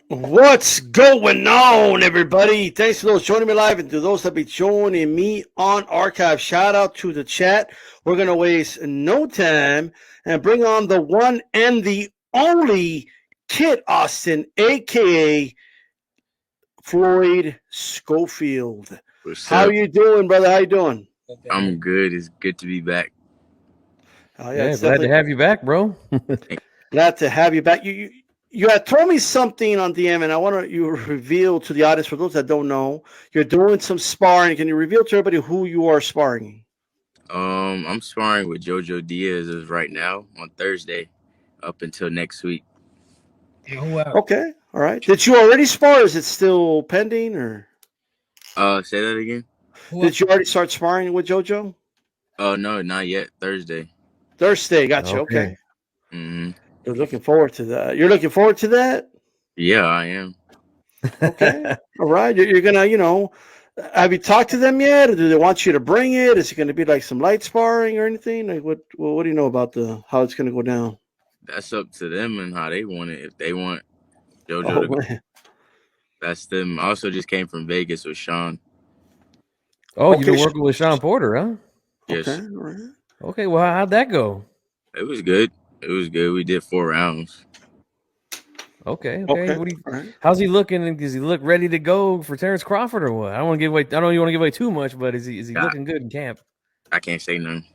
What's going on, everybody? Thanks to those joining me live and to those that be joining me on archive. Shout out to the chat. We're going to waste no time and bring on the one and the only Kid Austin, a.k.a. Floyd Schofield. What's How up? you doing, brother? How you doing? I'm good. It's good to be back. Oh, Yeah, it's glad to definitely have you back, bro. glad to have you back. You had told me something on DM, and I want to you reveal to the audience for those that don't know. You're doing some sparring. Can you reveal to everybody who you are sparring? I'm sparring with JoJo Diaz as right now on Thursday, up until next week. And who else? Okay, all right. Did you already spar? Is it still pending, or Say that again. Who else? did you already start sparring with JoJo? Oh no, not yet. Thursday. Thursday, gotcha. Okay, Okay. Hmm. you're looking forward to that. You're looking forward to that. Yeah, I am. Okay, all right. You're gonna, have you talked to them yet? Or do they want you to bring it? Is it going to be like some light sparring or anything? Like what do you know about the how it's going to go down? That's up to them and how they want it. If they want JoJo Oh to go, man. that's them. I also just came from Vegas with Sean. Oh, you've Okay. been working with Sean Porter, huh? Okay. Yes, All right. Okay, well, how'd that go? it was good. It was good. We did 4 rounds. Okay. Okay. What do you? All right. How's he looking? And does he look ready to go for Terrence Crawford or what? I don't want to give away. I don't even want to give away too much, but is he God, looking good in camp? I can't say nothing.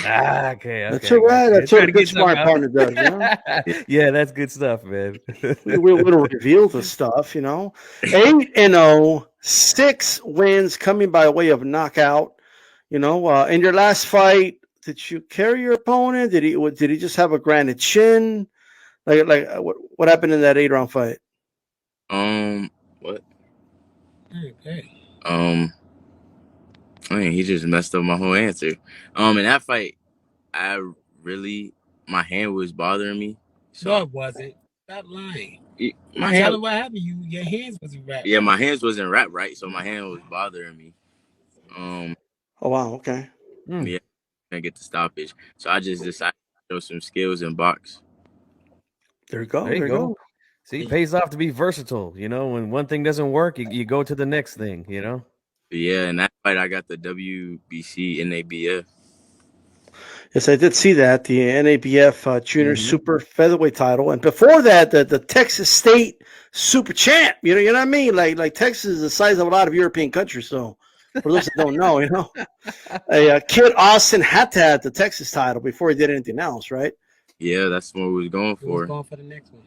Okay, That's I all got right. you. That's what Trying a to good get something smart out. partner does. Yeah, that's good stuff, man. We'll reveal the stuff. 8-0, 6 wins coming by way of knockout. In your last fight, did you carry your opponent? Did he just have a granite chin? What happened in that 8 round fight? What? Okay. Um, I mean, he just messed up my whole answer. In that fight, I really my hand was bothering me. So No, it wasn't. Stop lying. my Tell hand, him what happened. Your hands wasn't wrapped yeah, right. my hands wasn't wrapped right, so my hand was bothering me. Um, Oh wow, okay. Hmm, yeah, can't get the stoppage, so I just decided to show some skills in box. There you go. there you There you go. go. See, it pays off to be versatile. When one thing doesn't work, you go to the next thing. But yeah, in that fight, I got the WBC NABF. Yes, I did see that the NABF Junior Hmm. Super Featherweight title, and before that, the Texas State Super Champ. You know what I mean? Like Texas is the size of a lot of European countries. So, for those that don't know, Kid Austin had to have the Texas title before he did anything else, right? Yeah, that's what we was going He was for. going for the next one.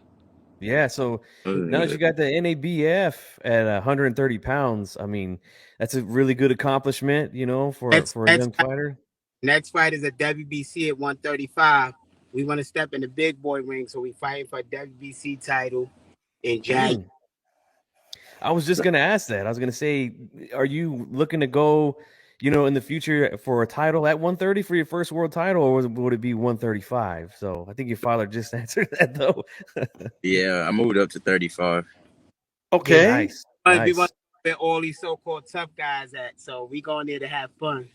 Yeah, so now that Yeah, you got the NABF at 130 pounds, I mean, that's a really good accomplishment, for Next, for a next, young fighter. next fight is a WBC at 135. We want to step in the big boy ring, so we fighting for a WBC title in January. Mm. I was just gonna ask that. I was gonna say, are you looking to go, in the future for a title at 130 for your first world title, or would it be 135? So I think your father just answered that though. yeah, I moved up to 35. Yeah, Okay. Nice, we want nice. where all these so-called tough guys at. So we going there to have fun.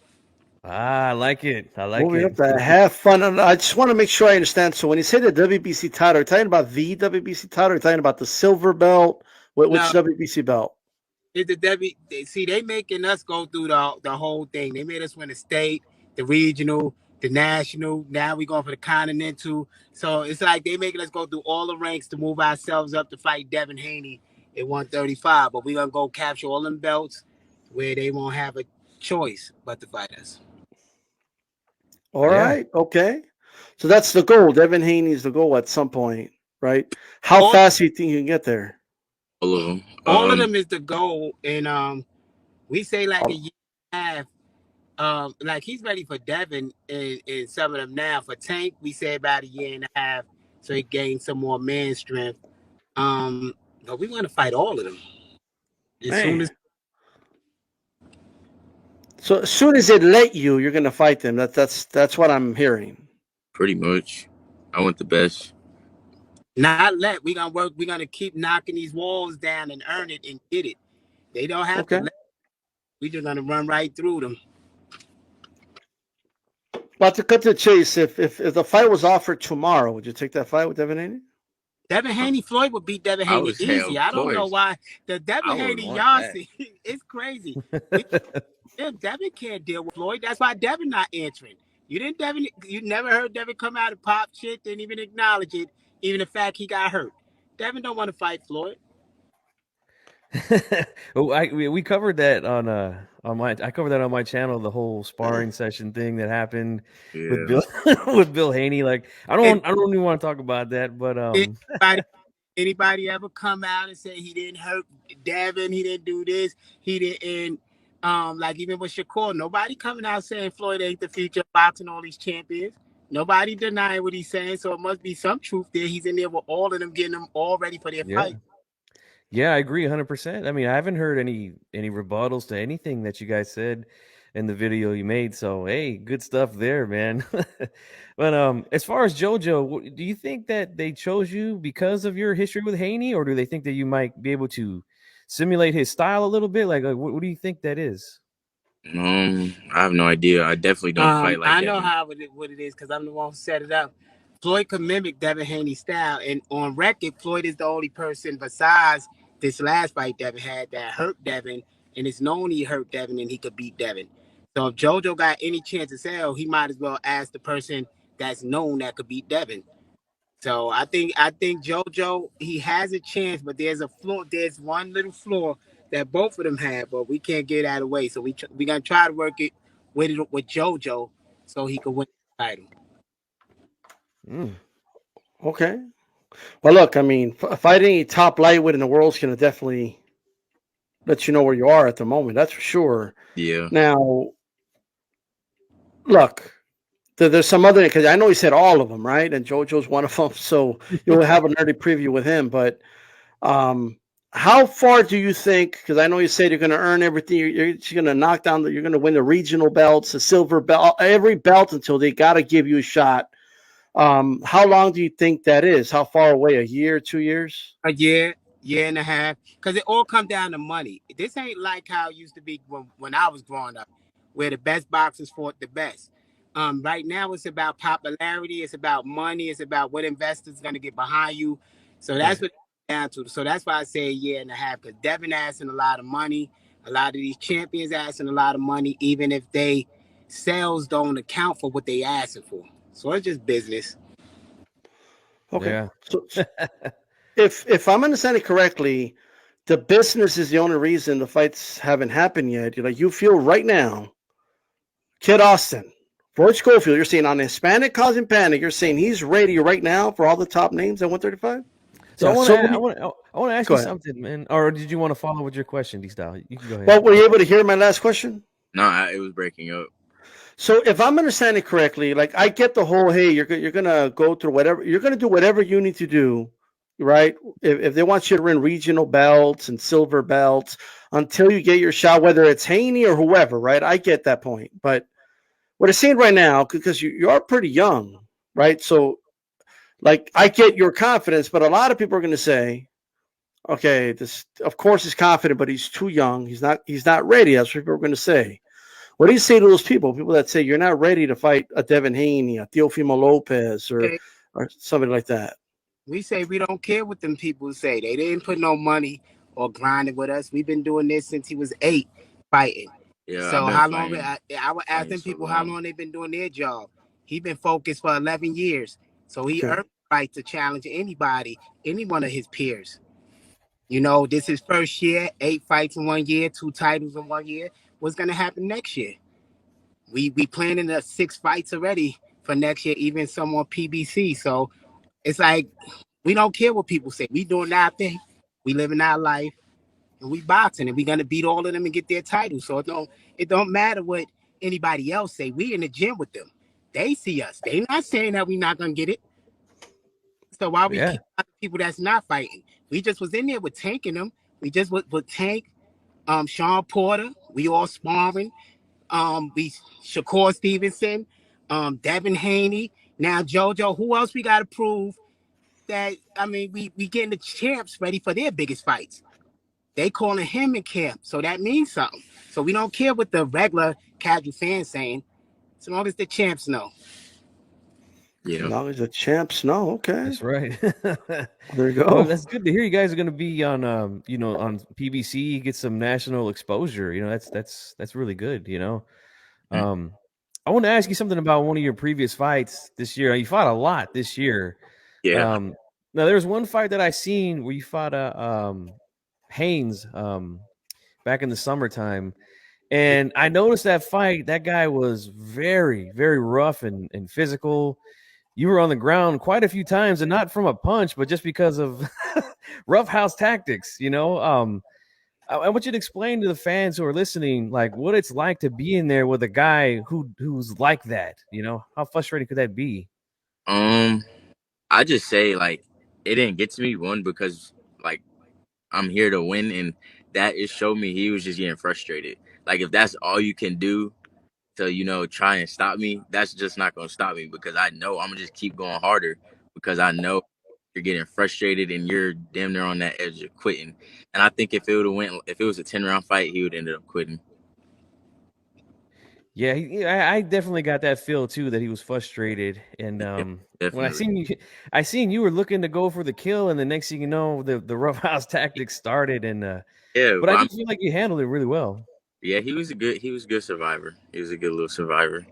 I like it. I like Moving up it. to have fun. And I just want to make sure I understand. So when you say the WBC title, are you talking about the WBC title? Or are you talking about the silver belt? Which No, WBC belt? it's the see, they making us go through the whole thing. They made us win the state, the regional, the national. Now we going for the continental. So it's like they making us go through all the ranks to move ourselves up to fight Devin Haney at 135. But we gonna go capture all them belts where they won't have a choice but to fight us. All Yeah. right. Okay. So that's the goal. Devin Haney is the goal at some point, right? How All, fast do you think you can get there? All of them. all of them is the goal, and we say like a year and a half. Like he's ready for Devin and some of them now. For Tank, we say about a year and a half, so he gained some more man strength. But we want to fight all of them as soon as. Man. So as soon as they let you, you're gonna fight them. That's what I'm hearing. Pretty much. I want the best. Not let we gonna work. We gonna keep knocking these walls down and earn it and get it. They don't have to Okay. let. We just gonna run right through them. But to cut to the chase, if the fight was offered tomorrow, would you take that fight with Devin Haney? Devin Haney, Floyd would beat Devin I Haney would say, easy. of I don't know course. why the I Devin would Haney want y'all that. see it's crazy. Devin can't deal with Floyd. That's why Devin not answering. You never heard Devin come out and pop shit, didn't even acknowledge it, even the fact he got hurt. Devin don't want to fight Floyd. We covered that on my I covered that on my channel, the whole sparring session thing that happened with Yeah. Bill with Bill Haney. Like And I don't even want to talk about that, but anybody ever come out and say he didn't hurt Devin, he didn't do this, he didn't like even with Shakur, nobody coming out saying Floyd ain't the future of boxing, all these champions. Nobody denying what he's saying, so it must be some truth there. He's in there with all of them, getting them all ready for their yeah. fight. Yeah, I agree 100%. I mean, I haven't heard any rebuttals to anything that you guys said in the video you made. So, hey, good stuff there, man. But as far as JoJo, do you think that they chose you because of your history with Haney, or do they think that you might be able to simulate his style a little bit? Like what do you think that is? I have no idea. I definitely don't fight like I know Devin. what it is because I'm the one who set it up. Floyd could mimic Devin Haney's style, and on record, Floyd is the only person besides this last fight Devin had that hurt Devin, and it's known he hurt Devin and he could beat Devin. So if JoJo got any chance to sell, he might as well ask the person that's known that could beat Devin. So I think JoJo he has a chance, but there's a flaw. There's one little flaw that both of them have, but we can't get out of the way. So we gonna try to work it with JoJo so he can win the title. Mm. Okay. Well, look, I mean, fighting any top lightweight in the world is going to definitely let you know where you are at the moment. That's for sure. Yeah. Now, look, there's some other because I know he said all of them, right? And JoJo's one of them. So you'll have an early preview with him. But how far do you think? Because I know you said you're going to earn everything. You're going to knock down. You're going to win the regional belts, the silver belt, every belt until they got to give you a shot. How long do you think that is? How far away? A year, 2 years? A year and a half, because it all come down to money. This ain't like how it used to be when I was growing up, where the best boxers fought the best. Right now, it's about popularity. It's about money. It's about what investors going to get behind you. So that's Right. what it's down to. So that's why I say a year and a half, because Devin asking a lot of money. A lot of these champions asking a lot of money, even if they sales don't account for what they asking for. So it's just business. Okay. Yeah. So if I'm understanding correctly, the business is the only reason the fights haven't happened yet. You feel right now, Kid Austin, Floyd Schofield, you're saying on Hispanic causing panic, you're saying he's ready right now for all the top names at 135? So Yeah. I want to ask Go you ahead. something, man. Or did you want to follow with your question, D-Style? You can go ahead. Well, were you able to hear my last question? No, it was breaking up. So if I'm understanding correctly, like I get the whole, hey, you're gonna go through whatever, you're gonna do whatever you need to do, right? If they want you to win regional belts and silver belts until you get your shot, whether it's Haney or whoever, right? I get that point. But what I'm saying right now, because you are pretty young, right? So like I get your confidence, but a lot of people are gonna say, okay, this of course he's confident, but he's too young. He's not ready. That's what people are gonna say. What do you say to those people that say you're not ready to fight a Devin Haney, a Teofimo Lopez, Okay. or somebody like that? We say we don't care what them people say. They didn't put no money or grinding with us. We've been doing this since he was 8, fighting. Yeah, I've So been how long? I would ask fighting them so people how long. long they've been doing their job. He been focused for 11 years, so he Okay. earned the right to challenge anybody, any one of his peers. You know, this is first year, 8 fights in 1 year, 2 titles in 1 year. What's gonna happen next year? We planning the 6 fights already for next year, even some on PBC. So it's like we don't care what people say. We doing our thing. We living our life and we boxing and we gonna beat all of them and get their titles. So it don't matter what anybody else say. We in the gym with them. They see us. They not saying that we not gonna get it. So why we Yeah. keep people that's not fighting? We just was in there with Tank and them. We just with Tank, Sean Porter. We all sparring. We Shakur Stevenson, Devin Haney. Now JoJo. Who else we gotta prove that? I mean, we getting the champs ready for their biggest fights. They calling him in camp, so that means something. So we don't care what the regular casual fans saying, as long as the champs know. Yeah. As long as the champs know, okay. That's right. There you go. Well, that's good to hear. You guys are going to be on, you know, on PBC, get some national exposure. You know, that's really good. You know, I want to ask you something about one of your previous fights this year. You fought a lot this year. Yeah. Now there was one fight that I seen where you fought Haynes back in the summertime, and I noticed that fight. That guy was very, very rough and physical. You were on the ground quite a few times, and not from a punch, but just because of roughhouse tactics. You know, I want you to explain to the fans who are listening, like what it's like to be in there with a guy who's like that. You know, how frustrating could that be? I just say like it didn't get to me one because like I'm here to win, and that it showed me he was just getting frustrated. Like if that's all you can do to try and stop me, that's just not gonna stop me because I know I'm gonna just keep going harder because I know you're getting frustrated and you're damn near on that edge of quitting. And I think if it was a 10-round fight, he would ended up quitting. Yeah, I definitely got that feel too that he was frustrated. And when Definitely. I seen you were looking to go for the kill, and the next thing you know, the roughhouse tactics started. And Yeah, but I do feel like you handled it really well. yeah, he was a good survivor. He was a good little survivor.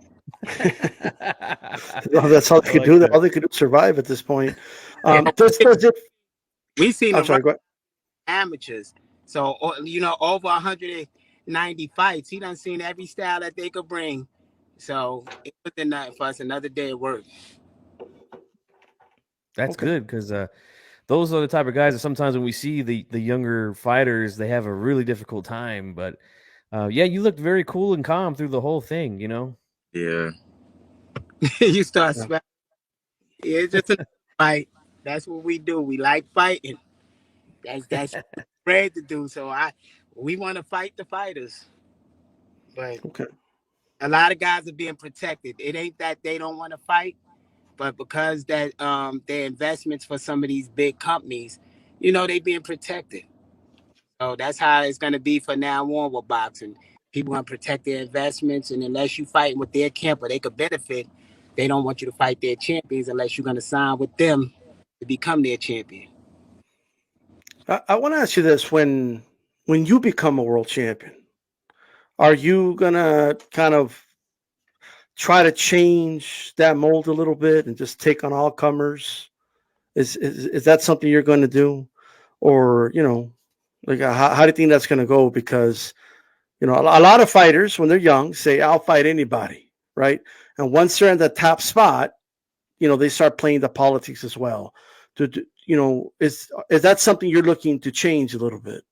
Well, that's all they could like do. that. All they could do is survive at this point. And Does it? we seen I'm the sorry. Go ahead. amateurs. So over 190 fights. He done seen every style that they could bring. So it wasn't nothing for us. Another day at work. That's Okay. good because those are the type of guys that sometimes when we see the younger fighters, they have a really difficult time. But yeah, you looked very cool and calm through the whole thing. You know. Yeah. You start Yeah. sweating. Yeah, it's just a fight. That's what we do. We like fighting. That's great to do. So we want to fight the fighters, but Okay. a lot of guys are being protected. It ain't that they don't want to fight, but because that their investments for some of these big companies, they being protected. So that's how it's gonna be for now on with boxing. People want to protect their investments, and unless you fighting with their camp or they could benefit, they don't want you to fight their champions unless you're gonna sign with them to become their champion. I want to ask you this: when you become a world champion, are you gonna kind of try to change that mold a little bit and just take on all comers? Is that something you're going to do, or like how do you think that's going to go? Because a lot of fighters when they're young say, "I'll fight anybody," right? And once they're in the top spot, they start playing the politics as well. Is that something you're looking to change a little bit?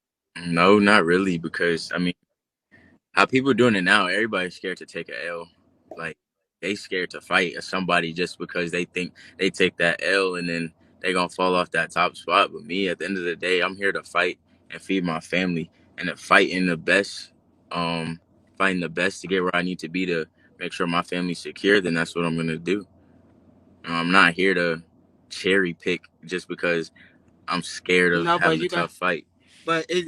No, not really, because I mean, how people doing it now, everybody's scared to take a L. Like they scared to fight somebody just because they think they take that L and then they gonna fall off that top spot. But me, at the end of the day, I'm here to fight and feed my family, and to fighting the best to get where I need to be to make sure my family's secure. Then that's what I'm gonna do. I'm not here to cherry pick just because I'm scared of But having a tough fight.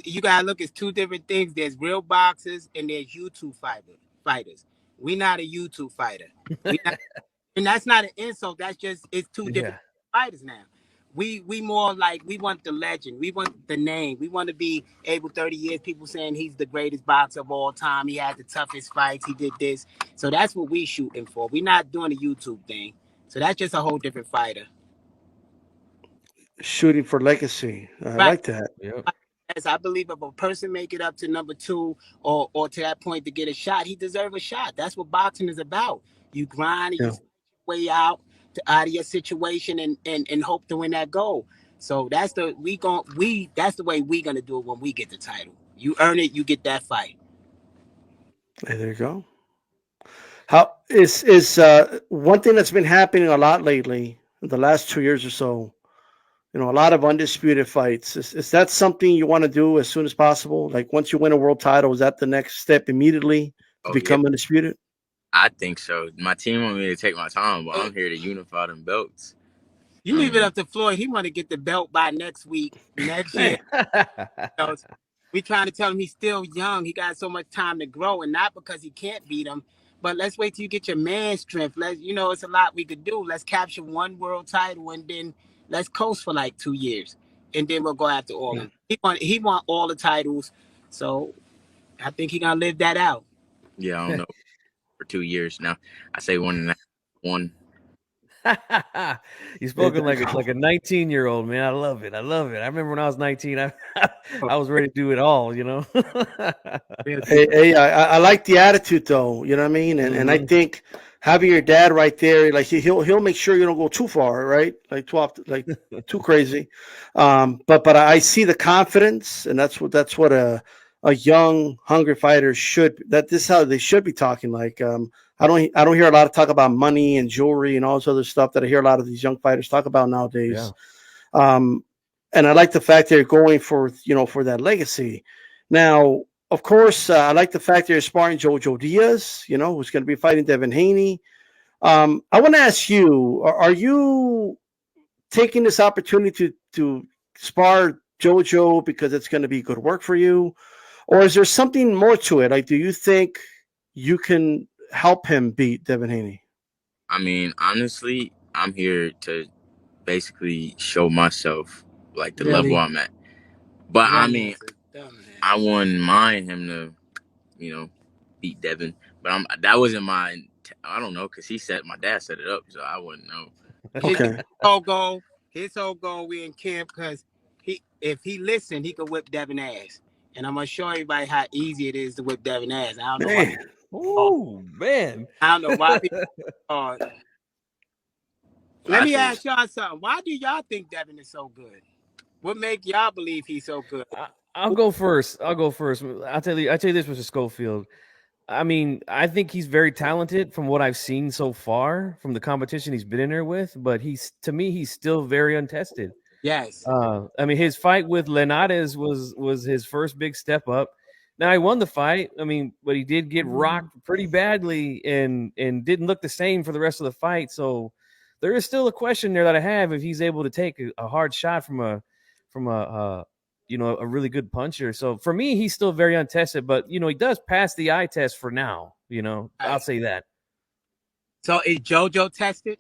you gotta look. It's two different things. There's real boxers and there's YouTube fighters. We not a YouTube fighter. We not, and that's not an insult. That's just it's two different Yeah. fighters now. We more like we want the legend. We want the name. We want to be able 30 years. People saying he's the greatest boxer of all time. He had the toughest fights. He did this. So that's what we shooting for. We're not doing a YouTube thing. So that's just a whole different fighter. Shooting for legacy. I Right. like that. Yep. As I believe if a person make it up to number two or to that point to get a shot, he deserves a shot. That's what boxing is about. You grind and you Yeah. way out of your situation and hope to win that goal. So that's the that's the way we gonna do it when we get the title. You earn it, you get that fight. Hey, there you go. How is one thing that's been happening a lot lately in the last 2 years or so? A lot of undisputed fights. Is that something you want to do as soon as possible? Like once you win a world title, is that the next step immediately to Oh yeah, become undisputed? I think so. My team want me to take my time, but I'm here to unify them belts. You leave it up to Floyd. He want to get the belt by next week, next year. We trying to tell him he's still young. He got so much time to grow, and not because he can't beat him, but let's wait till you get your man strength. It's a lot we could do. Let's capture one world title and then let's coast for like 2 years, and then we'll go after all of them. He want all the titles, so I think he gonna live that out. Yeah, I don't know. For 2 years now, I say 1.5. One. You spoken like a 19-year-old, man. I love it. I remember when I was 19, I was ready to do it all, you know. Hey, I like the attitude though. You know what I mean? And I think having your dad right there, like he'll make sure you don't go too far, right? Like too crazy. But I see the confidence, and that's what a young, hungry fighter should. This is how they should be talking. Like I don't hear a lot of talk about money and jewelry and all this other stuff that I hear a lot of these young fighters talk about nowadays. Yeah. And I like the fact they're going for that legacy. Now, of course, I like the fact they're sparring Jojo Diaz, who's going to be fighting Devin Haney. I want to ask you, are you taking this opportunity to spar Jojo because it's going to be good work for you? Or is there something more to it? Like, do you think you can help him beat Devin Haney? I mean, honestly, I'm here to basically show myself like the level I'm at. But I mean, I wouldn't mind him to, beat Devin. But that wasn't my. I don't know, because my dad set it up, so I wouldn't know. Okay. His whole goal, we in camp because if he listened, he could whip Devin ass. And I'm gonna show everybody how easy it is to whip Devin ass. I don't know why. Oh man! I don't know why people. Let me ask y'all something. Why do y'all think Devin is so good? What make y'all believe he's so good? I'll go first. I'll tell you this, Mr. Schofield. I mean, I think he's very talented from what I've seen so far from the competition he's been in there with, but he's still very untested. Yes. I mean, his fight with Linares was his first big step up. Now he won the fight. I mean, but he did get rocked pretty badly and didn't look the same for the rest of the fight. So there is still a question there that I have if he's able to take a hard shot from a really good puncher. So for me, he's still very untested, but he does pass the eye test for now. I'll say that. So is JoJo tested?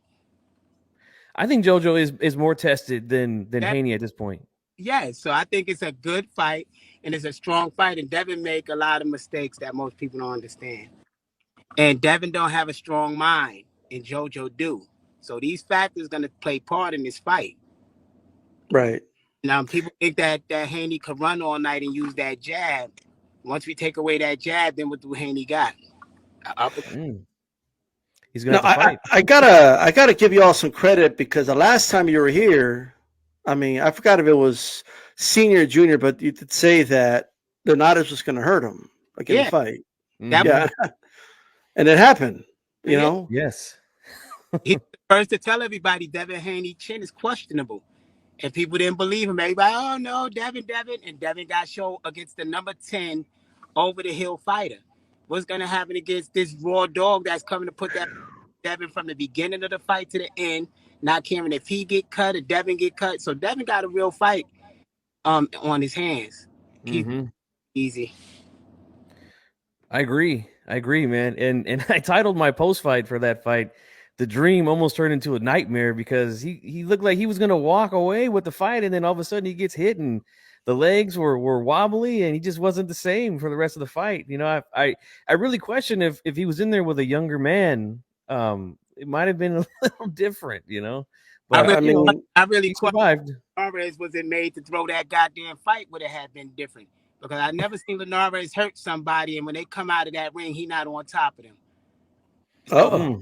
I think JoJo is more tested than Haney at this point. Yeah, so I think it's a good fight and it's a strong fight. And Devin make a lot of mistakes that most people don't understand. And Devin don't have a strong mind, and JoJo do. So these factors going to play part in this fight. Right. Now, people think that Haney could run all night and use that jab. Once we take away that jab, then what do Haney got? He's gonna have to fight. I gotta give you all some credit because the last time you were here, I mean, I forgot if it was senior or junior, but you did say that Lenares was going to hurt him in the fight. Yeah, and it happened. You know. Yes. He's the first to tell everybody Devin Haney's chin is questionable. And people didn't believe him. Everybody, oh no, Devin. And Devin got shown against the number 10 over the hill fighter. What's going to happen against this raw dog that's coming to put that Devin from the beginning of the fight to the end, not caring if he get cut or Devin get cut. So Devin got a real fight on his hands. Easy. I agree, man. And I titled my post fight for that fight, "The Dream Almost Turned into a Nightmare," because he looked like he was going to walk away with the fight, and then all of a sudden he gets hit and the legs were wobbly and he just wasn't the same for the rest of the fight. I really question if he was in there with a younger man, it might have been a little different, But I really survived. Linares wasn't made to throw that goddamn fight, would it have been different? Because I never seen Linares hurt somebody, and when they come out of that ring, he not on top of them. So,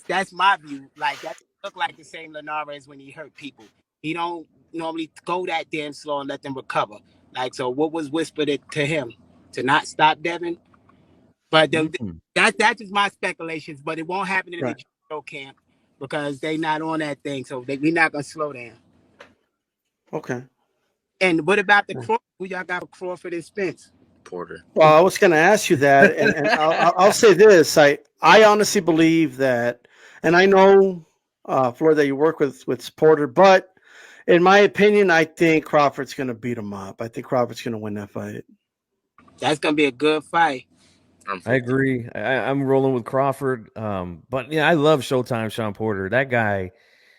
that's my view. Like that look like the same Linares when he hurt people. He don't normally go that damn slow and let them recover. Like, so what was whispered to him? To not stop Devin? But that's just my speculations, but it won't happen in the JoJo camp because they not on that thing, so we're not going to slow down. Okay. And what about the Crawford? Who y'all got for Crawford and Spence? Porter. Well, I was going to ask you that, and I'll say this. I honestly believe that, and I know, Floyd, that you work with Porter, but in my opinion, I think Crawford's going to beat him up. I think Crawford's going to win that fight. That's going to be a good fight. I'm I 50. agree. I'm rolling with Crawford. But yeah, I love Showtime Sean Porter. That guy,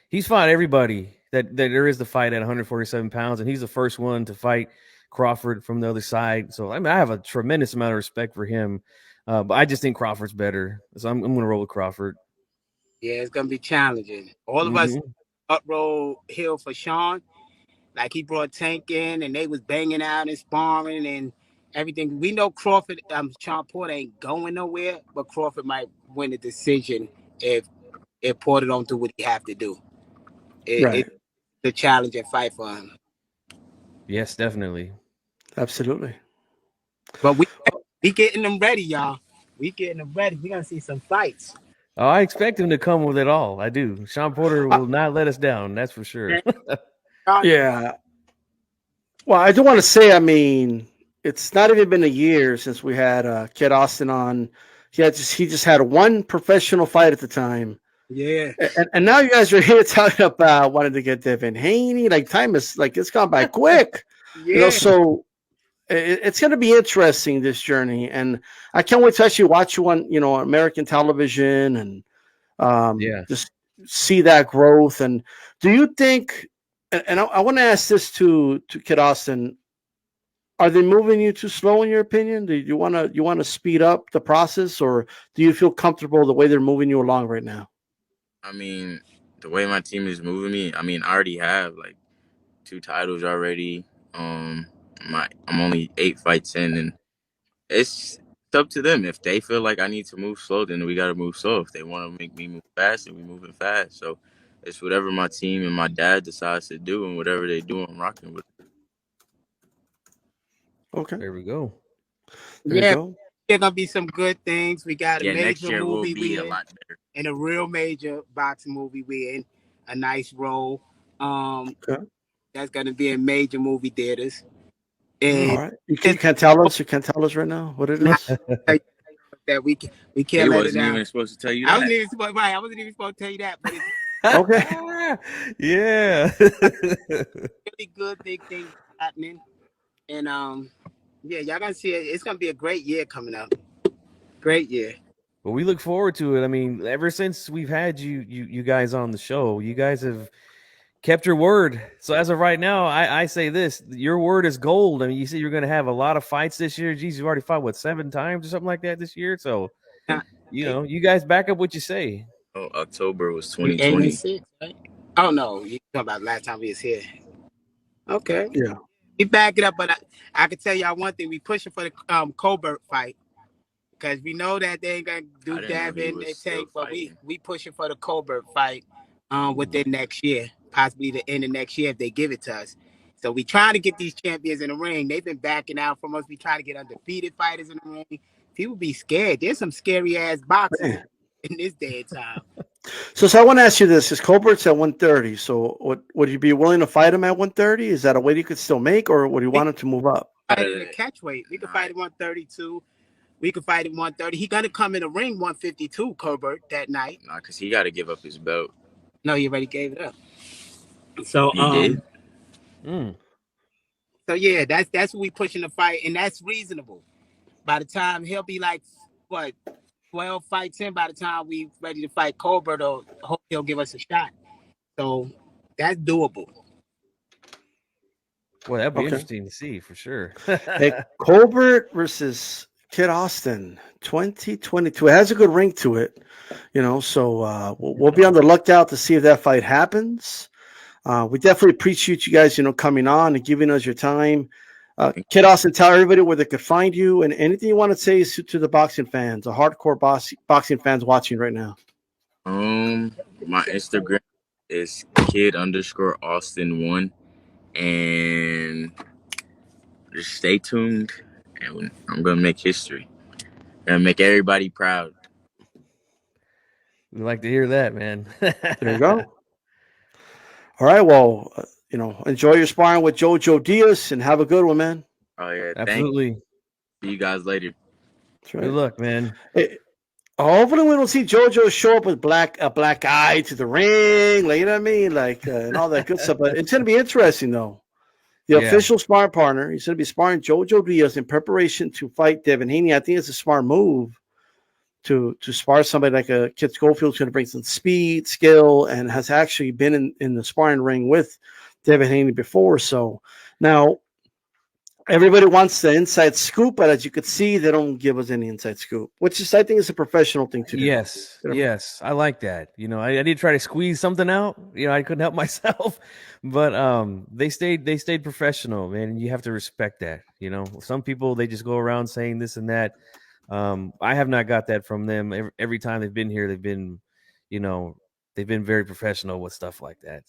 he's fought everybody that there is to fight at 147 pounds, and he's the first one to fight Crawford from the other side. So I mean, I have a tremendous amount of respect for him. But I just think Crawford's better. So I'm going to roll with Crawford. Yeah, it's gonna be challenging. All of us Mm-hmm. uproll hill for Sean. Like he brought Tank in, and they was banging out and sparring and everything. We know Crawford, Sean Porter ain't going nowhere, but Crawford might win the decision if Porter don't do what he have to do. It's Right. the challenging fight for him. Yes, definitely. Absolutely. But we getting them ready, y'all. We getting them ready. We gonna see some fights. Oh, I expect him to come with it all. I do. Sean Porter Uh, will not let us down. That's for sure. yeah. Well, I do want to say, I mean, it's not even been a year since we had Kid Austin on. He just had one professional fight at the time. Yeah. And now you guys are here talking about wanting to get Devin Haney. Like time is like it's gone by quick. Yeah. So it's going to be interesting, this journey, and I can't wait to actually watch you on American television and Yeah. just see that growth. And do you think? And I want to ask this to Kid Austin: are they moving you too slow in your opinion? Do you want to speed up the process, or do you feel comfortable the way they're moving you along right now? I mean, the way my team is moving me, I mean, I already have like 2 titles already. I'm only 8 fights in, and it's up to them. If they feel like I need to move slow, then we got to move slow. If they want to make me move fast, then we moving fast. So it's whatever my team and my dad decides to do, and whatever they do, I'm rocking with. Okay, There we go. there you Yeah. go. There's gonna be some good things. We got a Yeah, next major year will movie be we a in, lot better. and a real major boxing movie we in. A nice role. Okay. That's gonna be in major movie theaters. All And right. You it's can't tell us. You can't tell us right now what it not is. that we They can't let it wasn't out. even supposed to tell you I wasn't that. even supposed right. I wasn't even supposed to tell you that, but it's Okay. Yeah. really good big things happening. And yeah, y'all gonna see it. It's gonna be a great year coming up. Great year. Well, we look forward to it. I mean, ever since we've had you guys on the show, you guys have kept your word. So as of right now, I say this: your word is gold. I mean, you said you're going to have a lot of fights this year. Geez, you've already fought what 7 times or something like that this year. So you guys back up what you say. Oh, October was We 8 and 2020. 6, right? Oh no, you talking about last time we was here. Okay. Yeah. We back it up, but I can tell y'all one thing: we pushing for the Colbert fight because we know that they ain't gonna do I didn't know he Davin was and still Tank, but fighting. we pushing for the Colbert fight within next year, possibly the end of next year if they give it to us. So we trying to get these champions in the ring. They've been backing out from us. We trying to get undefeated fighters in the ring. People be scared. There's some scary ass boxers Man. in this day and time. So I want to ask you this: is Colbert's at 130? So would you be willing to fight him at 130? Is that a weight you could still make, or would you We want him to move up? can fight in the catch weight. We can Nah, fight at 132. We can fight at 130. He gonna come in the ring 152, Colbert, that night. nah, cause he got to give up his belt. No, he already gave it up. So He did. Mm. so yeah, that's what we pushing the fight, and that's reasonable. By the time he'll be like what 12 fights in, by the time we ready to fight Colbert, or hope he'll give us a shot. So that's doable. Boy, that'd be Okay. interesting to see for sure. Hey, Colbert versus Kid Austin, 2022. It has a good ring to it, So we'll be on the lookout to see if that fight happens. We definitely appreciate you guys, coming on and giving us your time. Kid Austin, tell everybody where they could find you, and anything you want to say to the boxing fans, the hardcore boxing fans watching right now. My Instagram is kid_Austin1, and just stay tuned, and I'm gonna make history. Gonna make everybody proud. We like to hear that, man. There you go. All right. Well, enjoy your sparring with Jojo Diaz and have a good one, man. Oh yeah, thank you. Absolutely. See you guys later. That's right. Good luck, man. Hey, hopefully we don't see JoJo show up with a black eye to the ring, like you know what I mean, like and all that good stuff. But it's gonna be interesting though. The Yeah. official sparring partner, he's going to be sparring Jojo Diaz in preparation to fight Devin Haney. I think it's a smart move to spar somebody like a Kid Schofield, who's going to bring some speed, skill, and has actually been in the sparring ring with Devin Haney before. So now everybody wants the inside scoop, but as you could see, they don't give us any inside scoop, which is, I think, is a professional thing to do. Yes, yes, I like that. You know, I did try to squeeze something out. You know, I couldn't help myself, but they stayed professional, man. And you have to respect that. You know, some people, they just go around saying this and that. I have not got that from them. Every time they've been here, they've been, you know, they've been very professional with stuff like that.